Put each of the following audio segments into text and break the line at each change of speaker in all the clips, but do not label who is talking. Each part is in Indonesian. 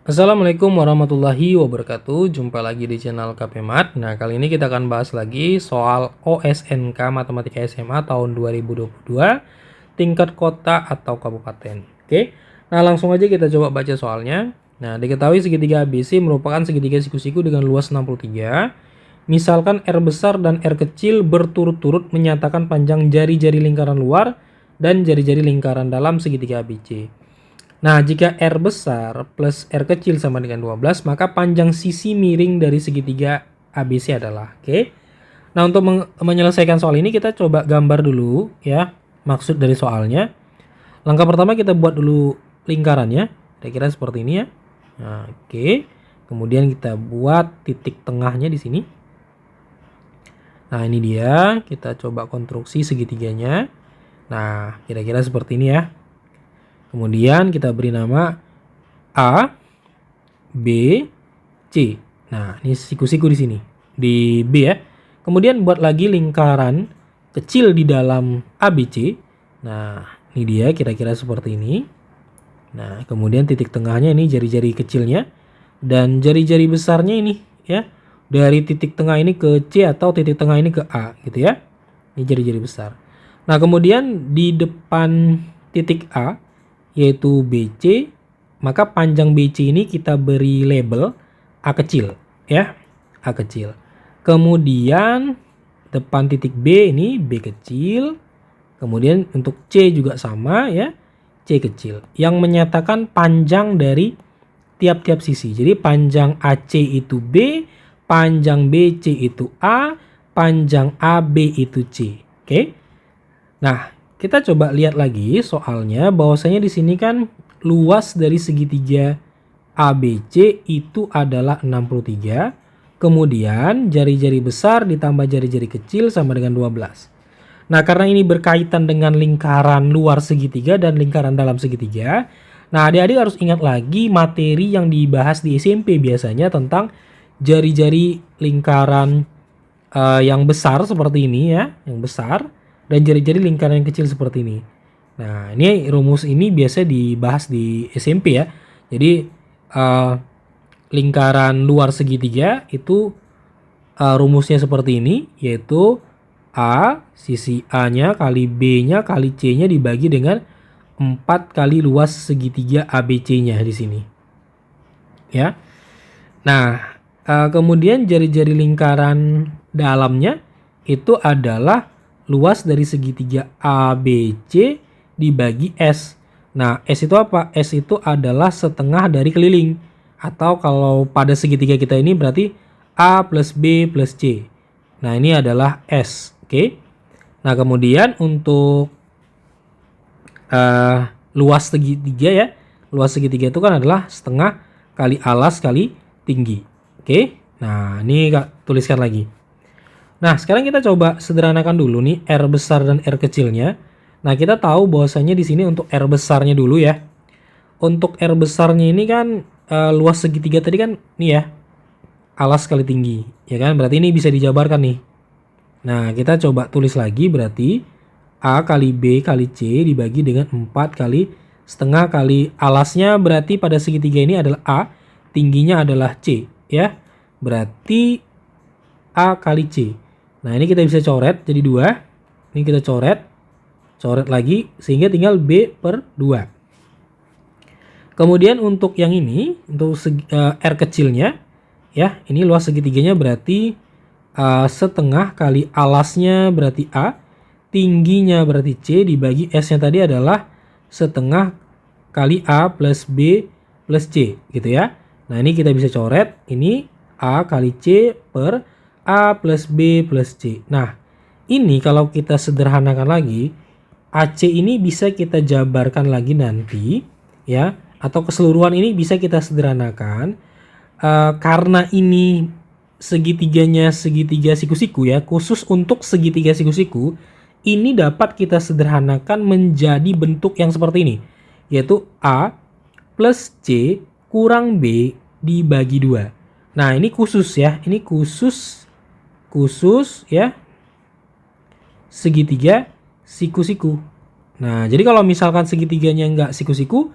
Assalamualaikum warahmatullahi wabarakatuh. Jumpa lagi di channel KP Mat. Nah, kali ini kita akan bahas lagi soal OSNK Matematika SMA tahun 2022 tingkat kota atau kabupaten. Oke. Nah, langsung aja kita coba baca soalnya. Nah, diketahui segitiga ABC merupakan segitiga siku-siku dengan luas 63. Misalkan R besar dan R kecil berturut-turut menyatakan panjang jari-jari lingkaran luar dan jari-jari lingkaran dalam segitiga ABC. Nah, jika R besar plus R kecil sama dengan 12, maka panjang sisi miring dari segitiga ABC adalah, oke. Nah, untuk menyelesaikan soal ini kita coba gambar dulu ya, maksud dari soalnya. Langkah pertama kita buat dulu lingkarannya, kira-kira seperti ini ya. Nah, oke. Kemudian kita buat titik tengahnya di sini. Nah, ini dia, kita coba konstruksi segitiganya. Nah, kira-kira seperti ini ya. Kemudian kita beri nama A, B, C. Nah, ini siku-siku di sini, di B ya. Kemudian buat lagi lingkaran kecil di dalam ABC. Nah, ini dia kira-kira seperti ini. Nah, kemudian titik tengahnya ini jari-jari kecilnya. Dan jari-jari besarnya ini ya. Dari titik tengah ini ke C atau titik tengah ini ke A gitu ya. Ini jari-jari besar. Nah, kemudian di depan titik A yaitu BC, maka panjang BC ini kita beri label A kecil ya, A kecil. Kemudian depan titik B ini B kecil. Kemudian untuk C juga sama ya, C kecil. Yang menyatakan panjang dari tiap-tiap sisi. Jadi panjang AC itu B, panjang BC itu A, panjang AB itu C. Oke. Nah, kita coba lihat lagi soalnya bahwasanya di sini kan luas dari segitiga ABC itu adalah 63. Kemudian jari-jari besar ditambah jari-jari kecil sama dengan 12. Nah, karena ini berkaitan dengan lingkaran luar segitiga dan lingkaran dalam segitiga. Nah, adik-adik harus ingat lagi materi yang dibahas di SMP biasanya tentang jari-jari lingkaran yang besar seperti ini ya, yang besar. Dan jari-jari lingkaran yang kecil seperti ini. Nah, ini rumus ini biasa dibahas di SMP ya. Jadi lingkaran luar segitiga itu rumusnya seperti ini, yaitu A, sisi A-nya kali B-nya kali C-nya dibagi dengan 4 kali luas segitiga ABC-nya di sini. Ya. Nah, kemudian jari-jari lingkaran dalamnya itu adalah luas dari segitiga ABC dibagi S. Nah, S itu apa? S itu adalah setengah dari keliling. Atau kalau pada segitiga kita ini berarti A plus B plus C. Nah, ini adalah S. Oke. Nah, kemudian untuk luas segitiga ya. Luas segitiga itu kan adalah setengah kali alas kali tinggi. Oke. Nah, ini Kak tuliskan lagi. Nah, sekarang kita coba sederhanakan dulu nih R besar dan R kecilnya. Nah, kita tahu bahwasanya di sini untuk R besarnya dulu ya. Untuk R besarnya ini kan luas segitiga tadi kan nih ya. Alas kali tinggi, ya kan? Berarti ini bisa dijabarkan nih. Nah, kita coba tulis lagi berarti A kali B kali C dibagi dengan 4 kali setengah kali alasnya berarti pada segitiga ini adalah A, tingginya adalah C ya. Berarti A kali C. Nah, ini kita bisa coret jadi 2. Ini kita coret. Coret lagi sehingga tinggal B per 2. Kemudian untuk yang ini, untuk R kecilnya, ya ini luas segitiganya berarti setengah kali alasnya berarti A, tingginya berarti C dibagi S-nya tadi adalah setengah kali A plus B plus C gitu ya. Nah, ini kita bisa coret. Ini A kali C per A plus B plus C. Nah, ini kalau kita sederhanakan lagi, AC ini bisa kita jabarkan lagi nanti ya, atau keseluruhan ini bisa kita sederhanakan karena ini segitiganya segitiga siku-siku ya, khusus untuk segitiga siku-siku ini dapat kita sederhanakan menjadi bentuk yang seperti ini, yaitu A plus C kurang B dibagi 2. Nah, ini khusus ya, ini khusus ya segitiga siku-siku. Nah, jadi kalau misalkan segitiganya nggak siku-siku,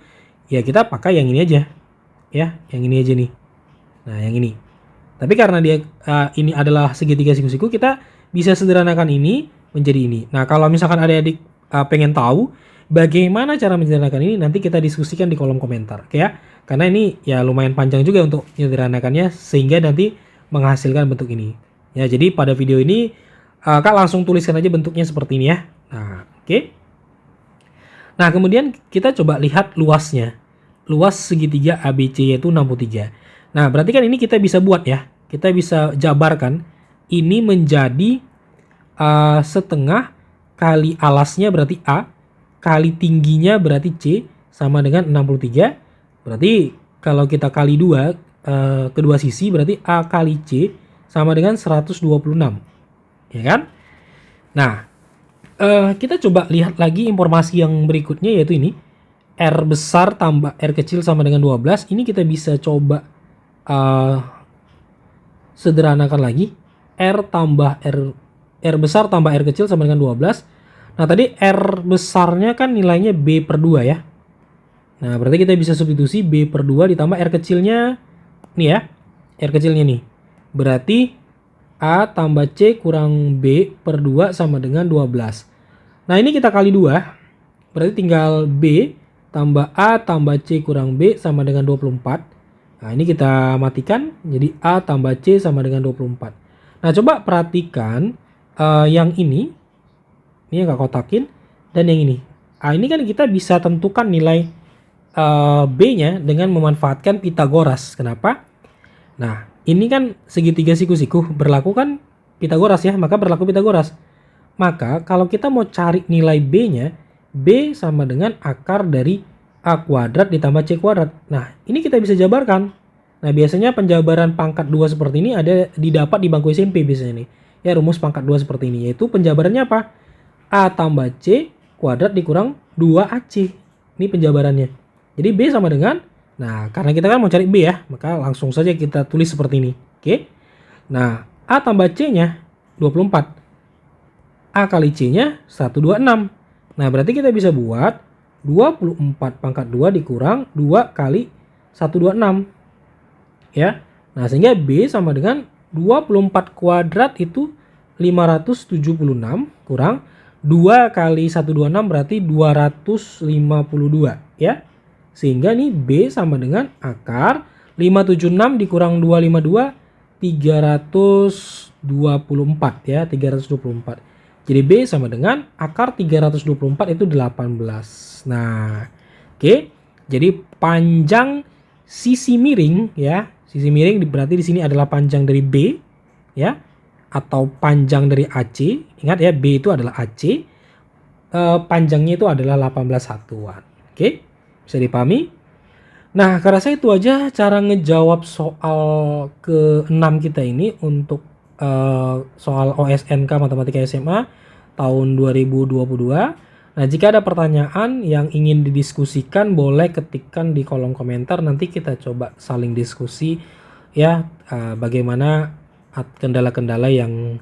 ya kita pakai yang ini aja ya, yang ini aja nih. Nah, yang ini. Tapi karena dia ini adalah segitiga siku-siku, kita bisa sederhanakan ini menjadi ini. Nah, kalau misalkan adik-adik pengen tahu bagaimana cara menyederhanakan ini, nanti kita diskusikan di kolom komentar, oke ya. Karena ini ya lumayan panjang juga untuk menyederhanakannya sehingga nanti menghasilkan bentuk ini. Ya, jadi pada video ini Kak langsung tuliskan aja bentuknya seperti ini ya. Nah, oke. Nah, kemudian kita coba lihat luasnya. Luas segitiga ABC yaitu 63. Nah, berarti kan ini kita bisa buat ya. Kita bisa jabarkan ini menjadi setengah kali alasnya berarti A, kali tingginya berarti C, sama dengan 63. Berarti kalau kita kali 2 kedua sisi berarti A kali C sama dengan 126. Ya kan? Nah, kita coba lihat lagi informasi yang berikutnya yaitu ini. R besar tambah R kecil sama dengan 12. Ini kita bisa coba sederhanakan lagi. R tambah R besar tambah R kecil sama dengan 12. Nah, tadi R besarnya kan nilainya B per 2 ya. Nah, berarti kita bisa substitusi B per 2 ditambah R kecilnya. Nih ya, R kecilnya nih. Berarti A tambah C kurang B per 2 sama dengan 12. Nah, ini kita kali 2. Berarti tinggal B tambah A tambah C kurang B sama dengan 24. Nah, ini kita matikan. Jadi A tambah C sama dengan 24. Nah, coba perhatikan yang ini. Ini yang gak kotakin. Dan yang ini. Nah, ini kan kita bisa tentukan nilai B-nya dengan memanfaatkan Pitagoras. Kenapa? Nah, ini kan segitiga siku-siku. Berlaku kan Pitagoras ya. Maka berlaku Pitagoras. Maka kalau kita mau cari nilai B-nya, B sama dengan akar dari A kuadrat ditambah C kuadrat. Nah, ini kita bisa jabarkan. Nah, biasanya penjabaran pangkat 2 seperti ini ada didapat di bangku SMP biasanya nih. Ya, rumus pangkat 2 seperti ini. Yaitu penjabarannya apa? A tambah C kuadrat dikurang 2AC. Ini penjabarannya. Jadi B sama dengan, nah karena kita kan mau cari B ya, maka langsung saja kita tulis seperti ini. Oke. Nah, A tambah C-nya 24. A kali C-nya 126. Nah, berarti kita bisa buat 24 pangkat 2 dikurang 2 kali 126. Ya. Nah, sehingga B sama dengan 24 kuadrat itu 576 kurang 2 kali 126 berarti 252 ya. Sehingga nih B sama dengan akar 576 dikurang 252 324 ya, 324. Jadi B sama dengan akar 324 itu 18. Nah, oke. Jadi panjang sisi miring ya. Sisi miring berarti di sini adalah panjang dari B ya, atau panjang dari AC. Ingat ya, B itu adalah AC. Panjangnya itu adalah 18 satuan. Oke? Bisa dipahami? Nah, karena saya itu aja cara ngejawab soal ke-6 kita ini untuk soal OSNK Matematika SMA tahun 2022. Nah, jika ada pertanyaan yang ingin didiskusikan boleh ketikkan di kolom komentar, nanti kita coba saling diskusi ya, bagaimana kendala-kendala yang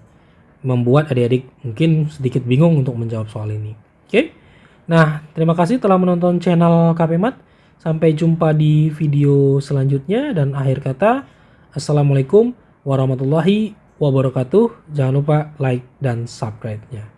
membuat adik-adik mungkin sedikit bingung untuk menjawab soal ini. Oke? Nah, terima kasih telah menonton channel KP Mat. Sampai jumpa di video selanjutnya dan akhir kata, Assalamualaikum warahmatullahi wabarakatuh. Jangan lupa like dan subscribe-nya.